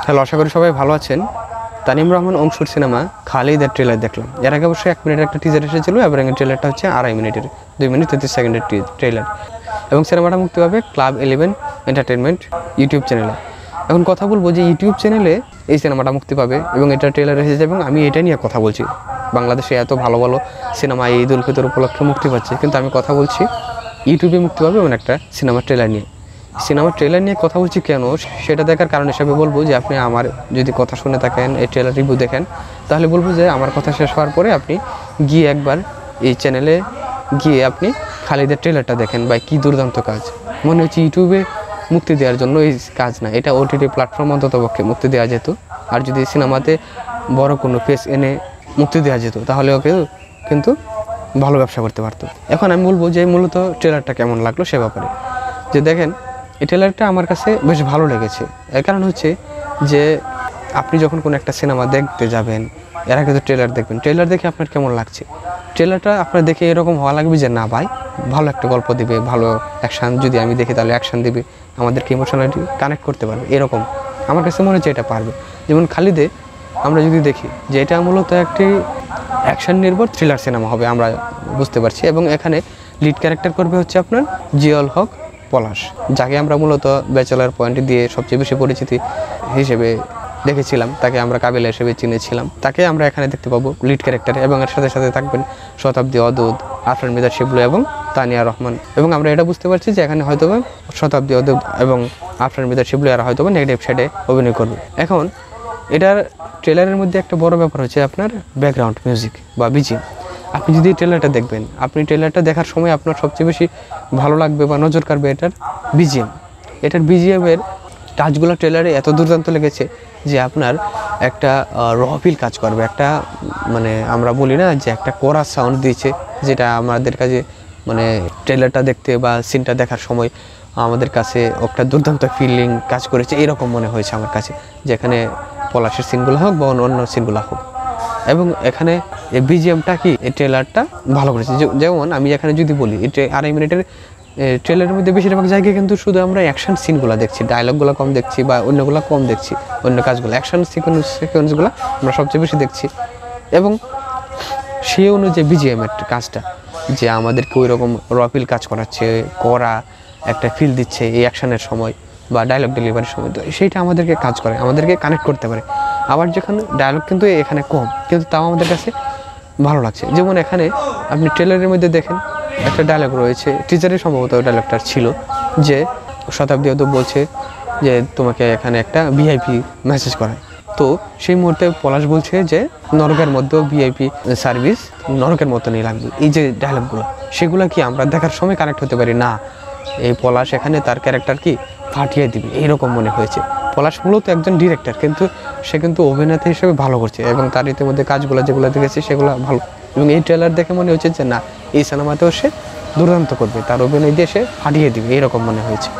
Hello, আশা করি সবাই ভালো আছেন। তানিম রহমান অংশুর সিনেমা খালিদের ট্রেলার দেখলাম। এর আগে অবশ্যই 1 মিনিটের একটা টিজার এসেছিল এবং এই ট্রেলারটা হচ্ছে 2.5 মিনিটের, 2 মিনিট 33 সেকেন্ডের ট্রেলার। এবং সিনেমাটা মুক্তি পাবে ক্লাব 11 এন্টারটেনমেন্ট ইউটিউব চ্যানেলে। এখন কথা বলবো যে ইউটিউব চ্যানেলে এই সিনেমাটা মুক্তি পাবে এবং এটা ট্রেলার এসেছে এবং আমি এটা নিয়ে কথা বলছি। বাংলাদেশে এত ভালো ভালো সিনেমা এই ঈদ উল ফিতর উপলক্ষে মুক্তি পাচ্ছে, কিন্তু আমি কথা বলছি ইউটিউবে মুক্তি পাবে এবং একটা সিনেমার ট্রেলার নিয়ে। সিনেমার ট্রেলার নিয়ে কথা বলছি কেন, সেটা দেখার কারণ হিসাবে বলবো যে আপনি আমার যদি কথা শুনে থাকেন, এই ট্রেলার রিভিউ দেখেন, তাহলে বলবো যে আমার কথা শেষ হওয়ার পরে আপনি গিয়ে একবার এই চ্যানেলে গিয়ে আপনি খালিদের ট্রেলারটা দেখেন। ভাই কী দুর্দান্ত কাজ! মনে হচ্ছে ইউটিউবে মুক্তি দেওয়ার জন্য এই কাজ না, এটা ওটিটি প্ল্যাটফর্ম অন্ততপক্ষে মুক্তি দেওয়া যেত। আর যদি সিনেমাতে বড় কোনো ফেস এনে মুক্তি দেওয়া যেত তাহলে ওকে কিন্তু ভালো ব্যবসা করতে পারতো। এখন আমি বলবো যে মূলত ট্রেলারটা কেমন লাগলো সে ব্যাপারে। যে দেখেন, এই ট্রেলারটা আমার কাছে বেশ ভালো লেগেছে। এর কারণ হচ্ছে যে আপনি যখন কোনো একটা সিনেমা দেখতে যাবেন, এর আগে তো ট্রেলার দেখবেন, ট্রেলার দেখে আপনার কেমন লাগছে, ট্রেলারটা আপনার দেখে এরকম হওয়া লাগবে যে না ভাই ভালো একটা গল্প দিবে, ভালো অ্যাকশান, যদি আমি দেখি তাহলে অ্যাকশান দিবে, আমাদেরকে ইমোশনালি কানেক্ট করতে পারবে, এরকম আমার কাছে মনে হচ্ছে এটা পারবে। যেমন খালিদে আমরা যদি দেখি যে এটা মূলত একটি অ্যাকশান নির্ভর থ্রিলার সিনেমা হবে, আমরা বুঝতে পারছি। এবং এখানে লিড ক্যারেক্টার করবে হচ্ছে আপনার জিয়াউল হক পলাশ, যাকে আমরা মূলত ব্যাচেলার পয়েন্ট দিয়ে সবচেয়ে বেশি পরিচিতি হিসেবে দেখেছিলাম, তাকে আমরা কাবিলা হিসেবে চিনেছিলাম, তাকে আমরা এখানে দেখতে পাবো লিড ক্যারেক্টারে। এবং এর সাথে সাথে থাকবেন শতাব্দী অদূত, আফরান মিদার শিবলু এবং তানিয়া রহমান। এবং আমরা এটা বুঝতে পারছি যে এখানে হয়তো শতাব্দী অদূত এবং আফরান মিদার শিবলু এরা হয়তো নেগেটিভ সাইডে অভিনয় করবে। এখন এটার ট্রেলারের মধ্যে একটা বড় ব্যাপার হচ্ছে আপনার ব্যাকগ্রাউন্ড মিউজিক বা বিজিএম। আপনি যদি ট্রেলারটা দেখবেন, আপনি ট্রেলারটা দেখার সময় আপনার সবচেয়ে বেশি ভালো লাগবে বা নজর কাড়বে এটার বিজিএম। এটার বিজিএমের কাজগুলো ট্রেলারে এত দুর্দান্ত লেগেছে যে আপনার একটা র ফিল কাজ করবে, একটা মানে আমরা বলি না যে একটা কোরাস সাউন্ড দিয়েছে, যেটা আমাদের কাছে মানে ট্রেলারটা দেখতে বা সিনটা দেখার সময় আমাদের কাছে একটা দুর্দান্ত ফিলিং কাজ করেছে, এরকম মনে হয়েছে আমার কাছে, যেখানে পলাশের সিনগুলো হোক বা অন্য সিনগুলো হোক। এবং এখানে এই বিজিএমটা কি এই ট্রেলারটা ভালো করেছে। যেমন আমি এখানে যদি বলি, এই 2.5 মিনিটের ট্রেলারের মধ্যে বেশিরভাগ জায়গায় কিন্তু শুধু আমরা অ্যাকশন সিনগুলো দেখছি, ডায়লগগুলো কম দেখছি বা অন্যগুলো কম দেখছি, অন্য কাজগুলো অ্যাকশন সিকোয়েন্সগুলো আমরা সবচেয়ে বেশি দেখছি। এবং সেই অনুযায়ী বিজিএমের কাজটা যে আমাদেরকে ওই রকম রফিল কাজ করাচ্ছে, করা একটা ফিল দিচ্ছে এই অ্যাকশনের সময় বা ডায়লগ ডেলিভারির সময়, তো সেইটা আমাদেরকে কাজ করে, আমাদেরকে কানেক্ট করতে পারে। আবার যেখানে ডায়লগ কিন্তু এখানে কম, কিন্তু তাও আমাদের কাছে ভালো লাগছে। যেমন এখানে আপনি ট্রেলারের মধ্যে দেখেন একটা ডায়লগ রয়েছে, টিজারে সম্ভবত ডায়লগটা ছিল, যে শতাব্দী অদূত বলছে যে তোমাকে এখানে একটা ভিআইপি মেসেজ করায়। তো সেই মুহূর্তে পলাশ বলছে যে নরকের মধ্যেও ভিআইপি সার্ভিস নরকের মতনই লাগবে। এই যে ডায়লগগুলো, সেগুলো কি আমরা দেখার সময় কানেক্ট হতে পারি না, এই পলাশ এখানে তার ক্যারেক্টার কি ফাটিয়ে দিবে, এইরকম মনে হয়েছে। পলাশ মূলত একজন ডিরেক্টর, কিন্তু সে কিন্তু অভিনেতা হিসেবে ভালো করছে এবং তার ইতিমধ্যে কাজগুলো যেগুলো দেখেছি সেগুলো ভালো। এবং এই ট্রেলার দেখে মনে হচ্ছে যে না, এই সিনেমাতেও সে দুর্দান্ত করবে, তার অভিনয় দিয়ে সে ফাটিয়ে দিবে, এইরকম মনে হয়েছে।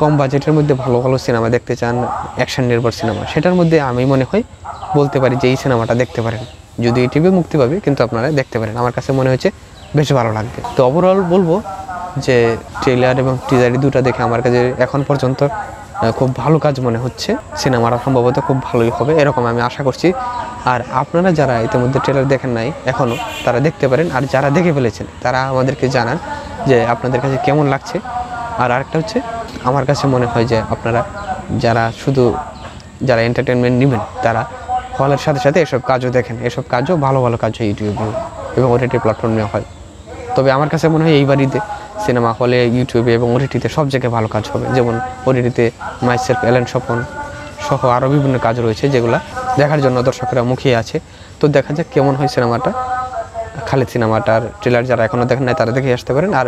কম বাজেটের মধ্যে ভালো ভালো সিনেমা দেখতে চান, অ্যাকশন নির্ভর সিনেমা, সেটার মধ্যে আমি মনে হয় বলতে পারি যে এই সিনেমাটা দেখতে পারেন। যদি ইউটিউবে মুক্তি পাবে, কিন্তু আপনারা দেখতে পারেন, আমার কাছে মনে হচ্ছে বেশ ভালো লাগবে। তো ওভারঅল বলবো যে ট্রেলার এবং টিজার দুটো দেখে আমার কাছে এখন পর্যন্ত খুব ভালো কাজ মনে হচ্ছে। সিনেমাটা সম্ভবত খুব ভালোই হবে, এরকম আমি আশা করছি। আর আপনারা যারা ইতিমধ্যে ট্রেলার দেখেন নাই এখনও, তারা দেখতে পারেন। আর যারা দেখে ফেলেছেন তারা আমাদেরকে জানান যে আপনাদের কাছে কেমন লাগছে। আর আরেকটা হচ্ছে, আমার কাছে মনে হয় যে আপনারা যারা এন্টারটেনমেন্ট নেবেন, তারা হলের সাথে সাথে এসব কাজও দেখেন। এসব কাজও ভালো ভালো কাজ হয় ইউটিউবে এবং ওটিটি প্ল্যাটফর্মে হয়। তবে আমার কাছে মনে হয় এই বাড়িতে সিনেমা হলে, ইউটিউবে এবং ওটিটিতে সব জায়গায় ভালো কাজ হবে। যেমন ওটিটিতে মাইসেলফ এলেন স্বপন সহ আরও বিভিন্ন কাজ রয়েছে, যেগুলো দেখার জন্য দর্শকরা মুখিয়ে আছে। তো দেখা যাক কেমন হয় সিনেমাটা। খালিদ সিনেমাটার ট্রেলার যারা এখনও দেখেন নাই তারা দেখে আসতে পারেন। আর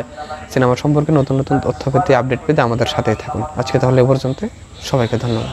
সিনেমা সম্পর্কে নতুন নতুন তথ্য পেতে, আপডেট পেতে আমাদের সাথেই থাকুন। আজকে তাহলে এ পর্যন্ত, সবাইকে ধন্যবাদ।